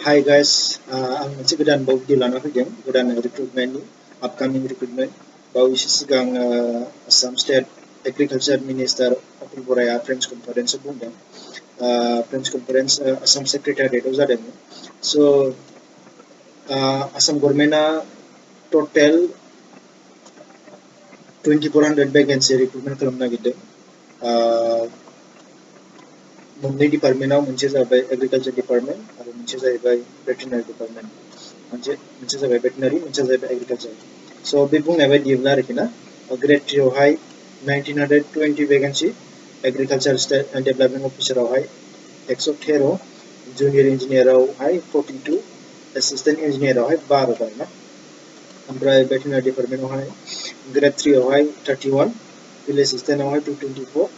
Hi guys, ang moनसे गोदान video लाना फैदों गोदान रिक्रुटमेन्टनि आपकामिं रिक्रुटमेन्ट बावैसो सिगां Assam state agriculture minister Atul बराया प्रेस कनफारेन्सआव बुंदों प्रेस कनफारेन्स आसाम सेक्रेटारियेटआव जादोंमोन स' आसाम गभर्नमेन्टआ टटेल 2400 भेकेन्सि रिक्रुटमेन्ट खालामनो नागिरदों मोननै डिपार्टमेन्टआव मोनसे जाबाय एग्रिकालचार डिपार्टमेन्ट आरो मोनसे जाहैबाय भेटेरिनारि डिपार्टमेन्ट मोनसे जाबाय भेटेरिनारि मोनसे जाहैबाय एग्रिकालचार स' बे बुंनाय बायदिब्ला आरोखि ना ग्रेड 3 आवहाय 1920 vacancy agriculture state and development अफिसारावहाय 113 जुनियर इन्जिनियारावहाय 42 एसिस्टेन्ट इन्जिनियारावहाय 12 दं ना ओमफ्राय भेटेरिनारि डिपार्टमेन्टआवहाय ग्रेड 3 आवहाय 31 फिल्ड एसिस्टेन्टआवहाय 224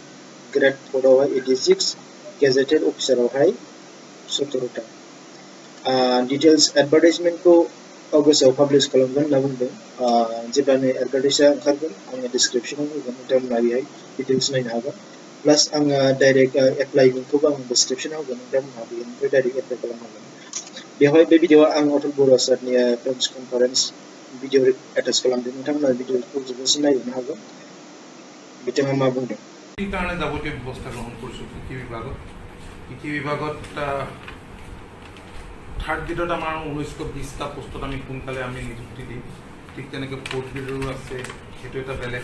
ग्रेड 4 आवहाय 86 गेजेटेड अफिसारावहाय 17टा डिटेल्स एडभार्टाइजमेन्टखौ अगस्टआव पाब्लिश खालामगोन होनना बुंदों जेब्लानो एडभार्टाइजआ ओंखारगोन आङो डिसक्रिप्सनाव होगोन नोंथांमोना बेहाय डिटेल्स नायनो हागोन प्लास आङो डाइरेक्ट एप्लाइ लिंकखौबो आं डिसक्रिप्सनाव होगोन नोंथांमोनहा बेनिफ्राय डाइरेक्ट एप्लाइ खालामनो हागोन बेवहाय बे भिडिअ'आव आं अतुल बर' सारनि प्रेस कनफारेन्स भिडिअ एटाच खालामदों नोंथांमोना भिडिअखौ जोबजासिम नायनो हागोन बिथाङा मा बुंदों এই কাৰণে যাৱতীয় ব্যৱস্থা গ্ৰহণ কৰিছোঁ কৃষি বিভাগত থাৰ্ড গ্ৰেডত আমাৰ 1920টা পোষ্টত আমি সোনকালে আমি নিযুক্তি দিম ঠিক তেনেকৈ ফ'ৰ্থ গ্ৰেডৰো আছে সেইটো এটা বেলেগ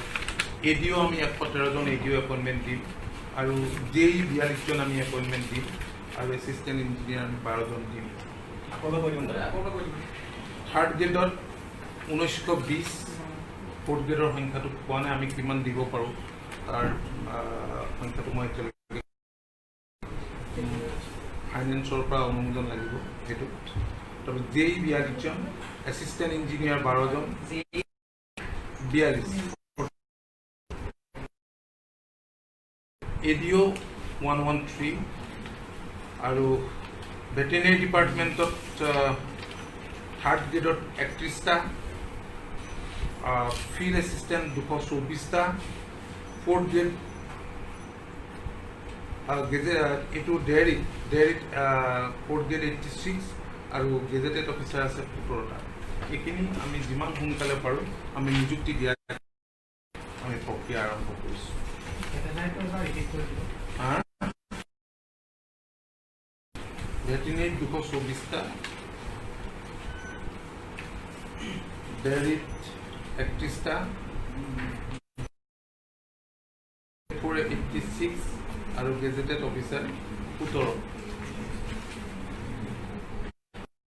এডিঅ' আমি 113 জন এডিঅ' এপইণ্টমেণ্ট দিম আৰু জেই 42 জন আমি এপইণ্টমেণ্ট দিম আৰু এছিষ্টেণ্ট ইঞ্জিনিয়াৰ আমি 12 জন দিম থাৰ্ড গ্ৰেডত 1920 ফ'ৰ্থ গ্ৰেডৰ সংখ্যাটো পোৱা নাই আমি কিমান দিব পাৰোঁ তাৰ সংখ্যাটো মই এতিয়ালৈকে ফাইনেন্সৰ পৰা অনুমোদন লাগিব সেইটোত তাৰপিছত জেই 42 জন এছিষ্টেণ্ট ইঞ্জিনিয়াৰ 12 জন 42 এডিঅ' 113 আৰু ভেটেৰিনেৰী ডিপাৰ্টমেণ্টত থাৰ্ড গ্ৰেডত 31টা ফিল্ড এছিষ্টেণ্ট 224টা ফ'ৰ্থ গ্ৰেড এইটো ডেয়াৰিত ফ'ৰ্থ গ্ৰেড 86 আৰু গেজেটেড অফিচাৰ আছে 17টা এইখিনি আমি যিমান সোনকালে পাৰোঁ আমি নিযুক্তি দিয়া আমি প্ৰক্ৰিয়া আৰম্ভ কৰিছোঁ ভেটেৰিনেৰীত 224টা ডেয়াৰিত 31টা 86 আৰু গেজেটেড অফিচাৰ 17